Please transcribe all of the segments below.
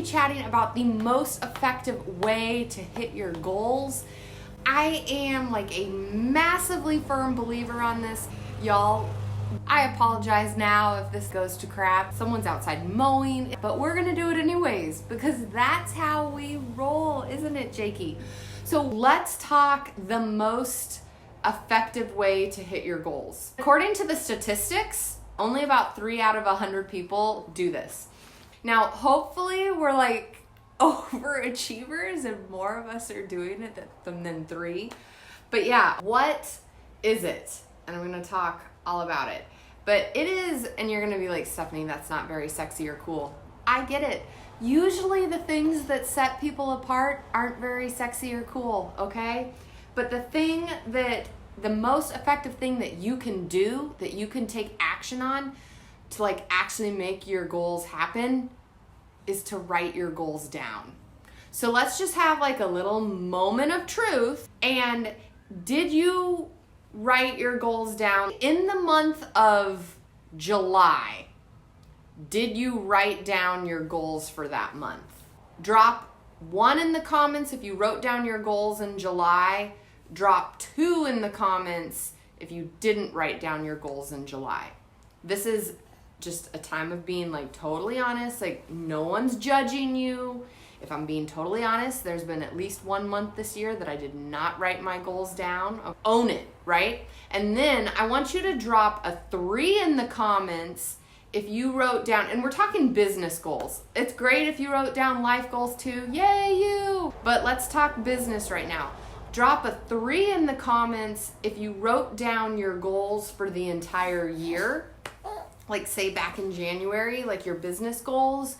be chatting about the most effective way to hit your goals. I am like a massively firm believer on this, y'all. I apologize now if this goes to crap. Someone's outside mowing, but we're gonna do it anyways because that's how we roll, isn't it, Jakey? So let's talk the most effective way to hit your goals. According to the statistics, only about 3 out of 100 people do this. Now, hopefully we're like overachievers and more of us are doing it than 3. But yeah, what is it? And I'm gonna talk all about it. But it is, and you're gonna be like, Stephanie, that's not very sexy or cool. I get it. Usually the things that set people apart aren't very sexy or cool, okay? But the most effective thing that you can do, that you can take action on to like actually make your goals happen is to write your goals down. So let's just have like a little moment of truth. And did you write your goals down in the month of July? Did you write down your goals for that month? Drop 1 in the comments if you wrote down your goals in July. Drop 2 in the comments if you didn't write down your goals in July. This is just a time of being like totally honest. Like no one's judging you. If I'm being totally honest, there's been at least 1 month this year that I did not write my goals down. Own it, right? And then I want you to drop a 3 in the comments if you wrote down, and we're talking business goals. It's great if you wrote down life goals too. Yay, you! But let's talk business right now. Drop a 3 in the comments if you wrote down your goals for the entire year. Like say back in January, like your business goals.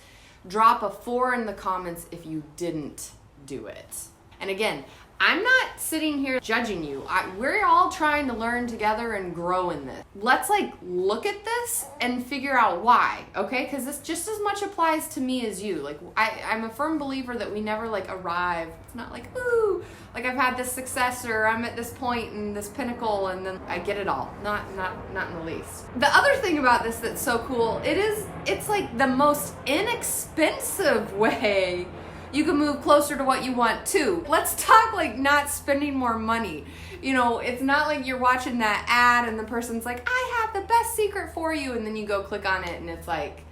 Drop a 4 in the comments if you didn't do it. And again, I'm not sitting here judging you. We're all trying to learn together and grow in this. Let's like look at this and figure out why, okay? Because this just as much applies to me as you. Like I'm a firm believer that we never like arrive. It's not like, ooh, like I've had this success or I'm at this point in this pinnacle and then I get it all. Not in the least. The other thing about this that's so cool, it's like the most inexpensive way you can move closer to what you want too. Let's talk like not spending more money. You know, it's not like you're watching that ad and the person's like, I have the best secret for you. And then you go click on it and it's like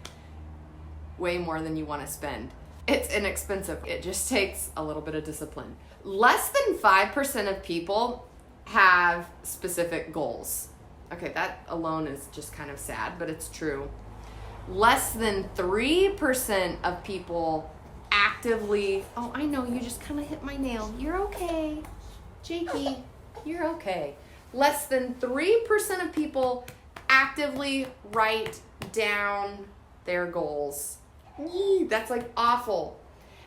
way more than you want to spend. It's inexpensive. It just takes a little bit of discipline. Less than 5% of people have specific goals. Okay, that alone is just kind of sad, but it's true. Less than 3% of people actively, oh, I know, you just kind of hit my nail. You're okay. Jakey, you're okay. Less than 3% of people actively write down their goals. That's like awful.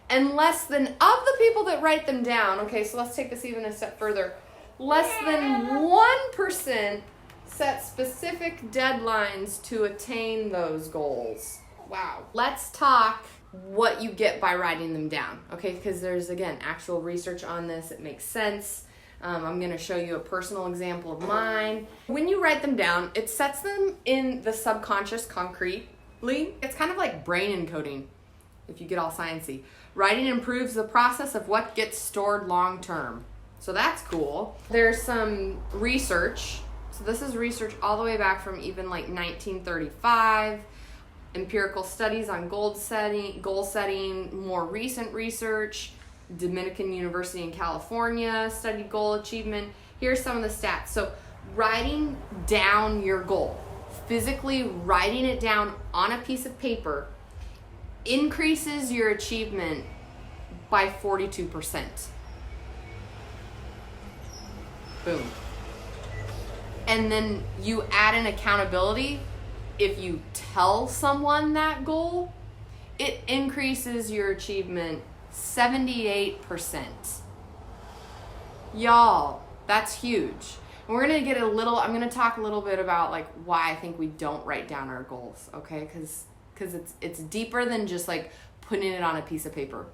And less than, of the people that write them down, okay, so let's take this even a step further. Less than 1% set specific deadlines to attain those goals. Wow. Let's talk what you get by writing them down, okay? Because there's, again, actual research on this. It makes sense. I'm going to show you a personal example of mine. When you write them down, it sets them in the subconscious concretely. It's kind of like brain encoding, if you get all sciencey. Writing improves the process of what gets stored long term. So that's cool. There's some research. So this is research all the way back from even like 1935. Empirical studies on goal setting, more recent research. Dominican University in California studied goal achievement. Here's some of the stats. So writing down your goal, physically writing it down on a piece of paper, increases your achievement by 42%. Boom. And then you add an accountability. If you tell someone that goal, it increases your achievement 78%. Y'all, that's huge. And we're going to I'm going to talk a little bit about like why I think we don't write down our goals, okay? Because it's deeper than just like putting it on a piece of paper.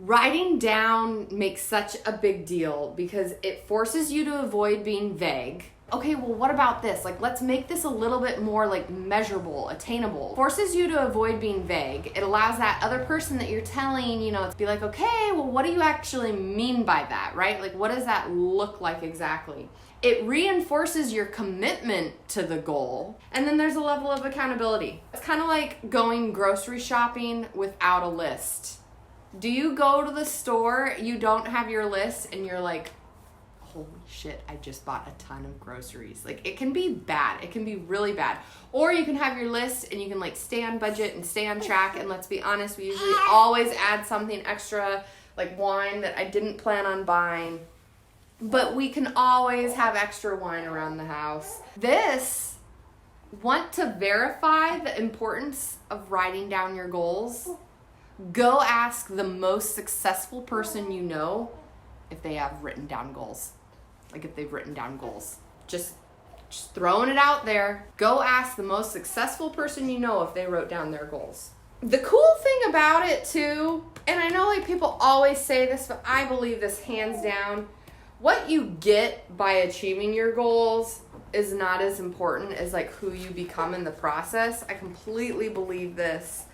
Writing down makes such a big deal because it forces you to avoid being vague, Okay, well, what about this? Like, let's make this a little bit more like measurable, attainable. Forces you to avoid being vague. It allows that other person that you're telling, to be like, okay, well, what do you actually mean by that, right? Like, what does that look like exactly? It reinforces your commitment to the goal. And then there's a level of accountability. It's kind of like going grocery shopping without a list. Do you go to the store, you don't have your list, and you're like, holy shit, I just bought a ton of groceries. Like, it can be bad. It can be really bad. Or you can have your list and you can like stay on budget and stay on track. And let's be honest, we usually always add something extra, like wine that I didn't plan on buying. But we can always have extra wine around the house. Want to verify the importance of writing down your goals? Go ask the most successful person you know if they have written down goals. Like, if they've written down goals. Just throwing it out there. Go ask the most successful person you know if they wrote down their goals. The cool thing about it too, and I know like people always say this, but I believe this hands down, what you get by achieving your goals is not as important as like who you become in the process. I completely believe this.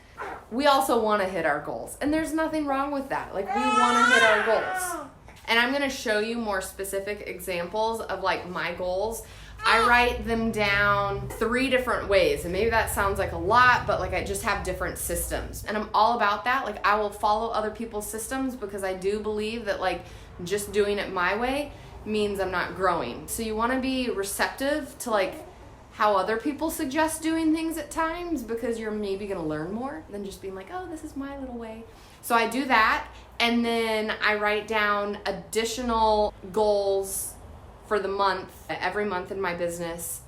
We also want to hit our goals, and there's nothing wrong with that. Like, we want to hit our goals. And I'm going to show you more specific examples of like my goals. I write them down 3 different ways, and maybe that sounds like a lot, but like I just have different systems, and I'm all about that. Like, I will follow other people's systems because I do believe that like just doing it my way means I'm not growing. So you want to be receptive to like how other people suggest doing things at times, because you're maybe going to learn more than just being like, oh, this is my little way. So I do that, and then I write down additional goals for the month, every month in my business,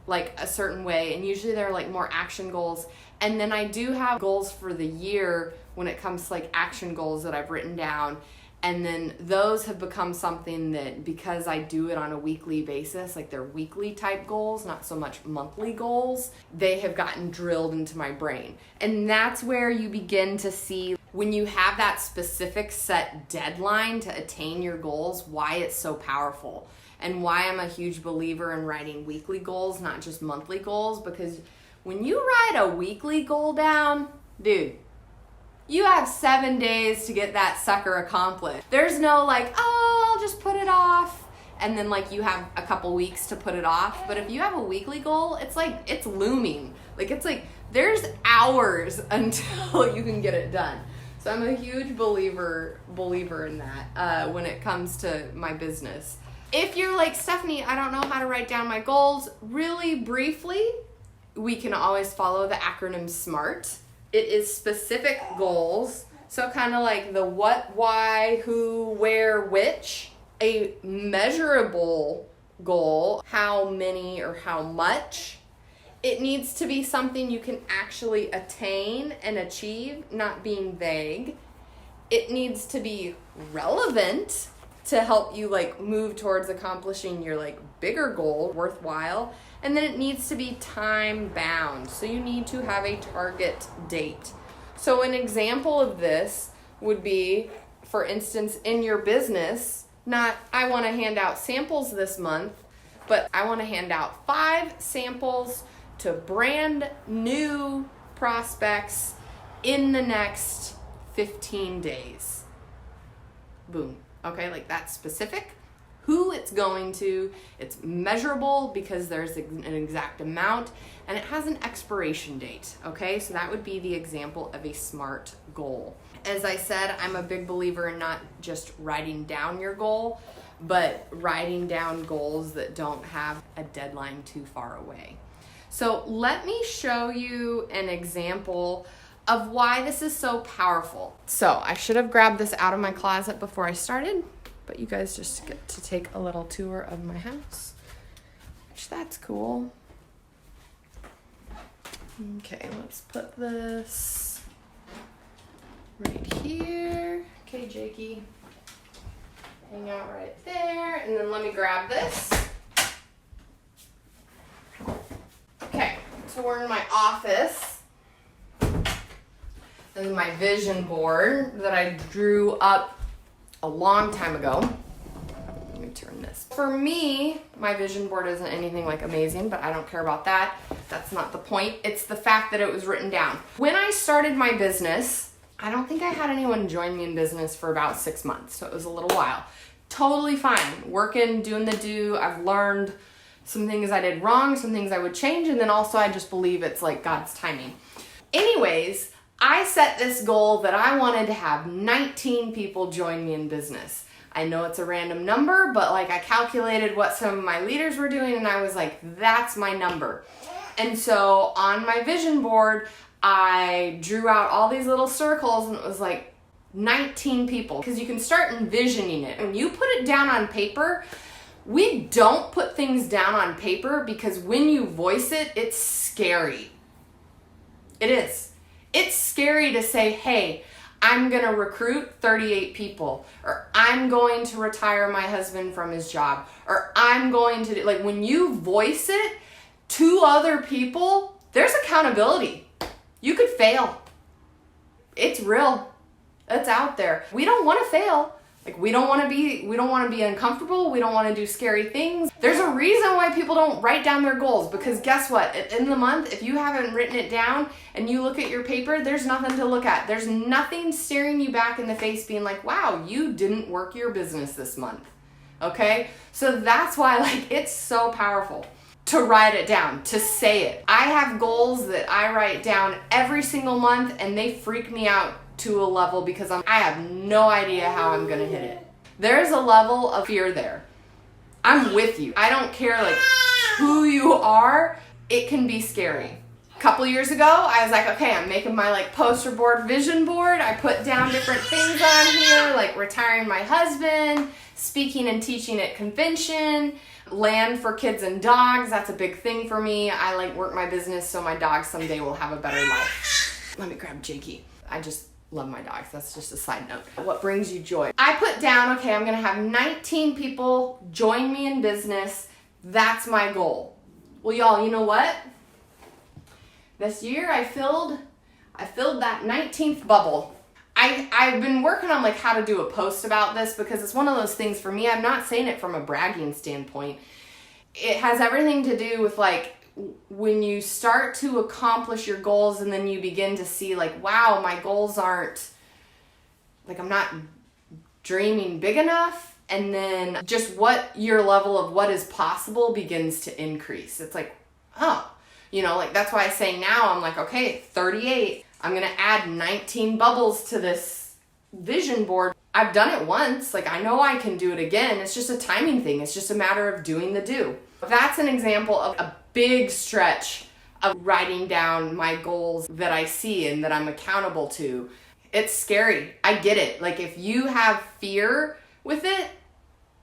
like a certain way, and usually they're like more action goals. And then I do have goals for the year when it comes to like action goals that I've written down. And then those have become something that, because I do it on a weekly basis, like they're weekly type goals, not so much monthly goals, they have gotten drilled into my brain. And that's where you begin to see, when you have that specific set deadline to attain your goals, why it's so powerful. And why I'm a huge believer in writing weekly goals, not just monthly goals. Because when you write a weekly goal down, dude, you have 7 days to get that sucker accomplished. There's no like, oh, I'll just put it off, and then like you have a couple weeks to put it off. But if you have a weekly goal, it's like, it's looming. Like, it's like there's hours until you can get it done. So I'm a huge believer in that when it comes to my business. If you're like, Stephanie, I don't know how to write down my goals, really briefly, we can always follow the acronym SMART. It is specific goals. So kind of like the what, why, who, where, which. A measurable goal, how many or how much. It needs to be something you can actually attain and achieve, not being vague. It needs to be relevant to help you like move towards accomplishing your like bigger goal, worthwhile. And then it needs to be time bound. So you need to have a target date. So an example of this would be, for instance, in your business, not I want to hand out samples this month, but I want to hand out 5 samples to brand new prospects in the next 15 days. Boom. Okay, like that's specific. Who it's going to, it's measurable because there's an exact amount, and it has an expiration date. Okay, so that would be the example of a SMART goal. As I said, I'm a big believer in not just writing down your goal, but writing down goals that don't have a deadline too far away. So let me show you an example of why this is so powerful. So I should have grabbed this out of my closet before I started, but you guys just get to take a little tour of my house, which that's cool. Okay, let's put this right here. Okay, Jakey, hang out right there, and then let me grab this. Okay, so we're in my office. This is my vision board that I drew up a long time ago. Let me me turn this. For me, my vision board isn't anything like amazing, but I don't care about that. That's not the point. It's the fact that it was written down. When I started my business, I don't think I had anyone join me in business for about 6 months, so it was a little while. Totally fine. Working, doing the do. I've learned some things I did wrong, some things I would change, and then also I just believe it's like God's timing. Anyways, I set this goal that I wanted to have 19 people join me in business. I know it's a random number, but like I calculated what some of my leaders were doing and I was like, that's my number. And so on my vision board, I drew out all these little circles and it was like 19 people, because you can start envisioning it. When you put it down on paper, we don't put things down on paper because when you voice it, it's scary. It is. It's scary to say, hey, I'm going to recruit 38 people, or I'm going to retire my husband from his job, or I'm going to do, like when you voice it to other people, there's accountability. You could fail. It's real. It's out there. We don't want to fail. Like we don't want to be uncomfortable. We don't want to do scary things. There's a reason why people don't write down their goals, because guess what? At the end of the month, if you haven't written it down and you look at your paper, there's nothing to look at. There's nothing staring you back in the face being like, wow, you didn't work your business this month. Okay? So that's why like it's so powerful to write it down, to say it. I have goals that I write down every single month and they freak me out to a level because I have no idea how I'm gonna hit it. There's a level of fear there. I'm with you. I don't care like who you are, it can be scary. A couple years ago, I was like, okay, I'm making my like poster board, vision board. I put down different things on here, like retiring my husband, speaking and teaching at convention, land for kids and dogs. That's a big thing for me. I like work my business so my dogs someday will have a better life. Let me grab Jakey. I just love my dogs. That's just a side note. What brings you joy? I put down, okay, I'm gonna have 19 people join me in business. That's my goal. Well, y'all, you know what? This year I filled that 19th bubble. I've been working on like how to do a post about this because it's one of those things for me. I'm not saying it from a bragging standpoint. It has everything to do with like when you start to accomplish your goals and then you begin to see like, wow, my goals aren't, like I'm not dreaming big enough. And then just what your level of what is possible begins to increase. It's like, oh, you know, like that's why I say now I'm like, okay, 38. I'm going to add 19 bubbles to this vision board. I've done it once. Like I know I can do it again. It's just a timing thing. It's just a matter of doing the do. That's an example of a big stretch of writing down my goals that I see and that I'm accountable to. It's scary. I get it. Like if you have fear with it,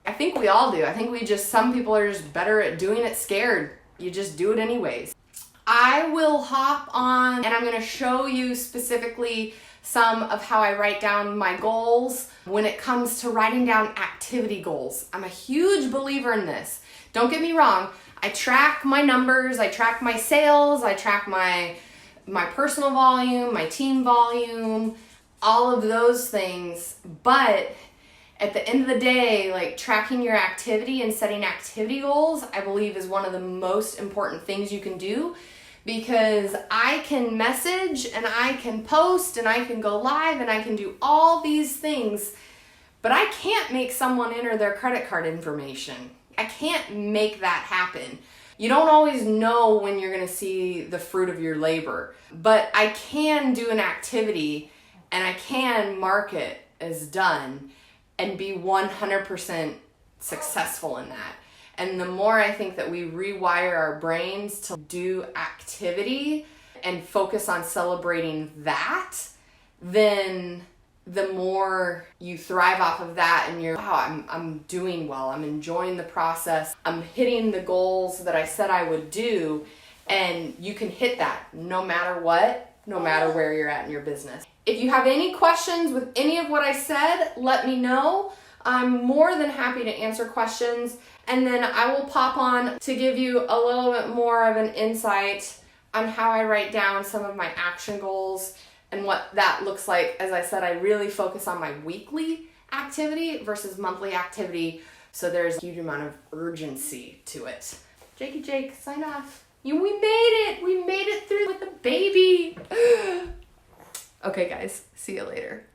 I think we all do. I think some people are just better at doing it scared. You just do it anyways. I will hop on and I'm going to show you specifically some of how I write down my goals when it comes to writing down activity goals. I'm a huge believer in this. Don't get me wrong. I track my numbers, I track my sales, I track my personal volume, my team volume, all of those things. But at the end of the day, like tracking your activity and setting activity goals, I believe is one of the most important things you can do, because I can message and I can post and I can go live and I can do all these things, but I can't make someone enter their credit card information. I can't make that happen. You don't always know when you're gonna see the fruit of your labor, but I can do an activity and I can mark it as done and be 100% successful in that. And the more I think that we rewire our brains to do activity and focus on celebrating that, then the more you thrive off of that and you're, wow, I'm doing well, I'm enjoying the process, I'm hitting the goals that I said I would do, and you can hit that no matter what, no matter where you're at in your business. If you have any questions with any of what I said, let me know. I'm more than happy to answer questions, and then I will pop on to give you a little bit more of an insight on how I write down some of my action goals and what that looks like. As I said, I really focus on my weekly activity versus monthly activity So there's a huge amount of urgency to it. Jakey Jake, sign off. We made it! We made it through with the baby! Okay guys, see you later.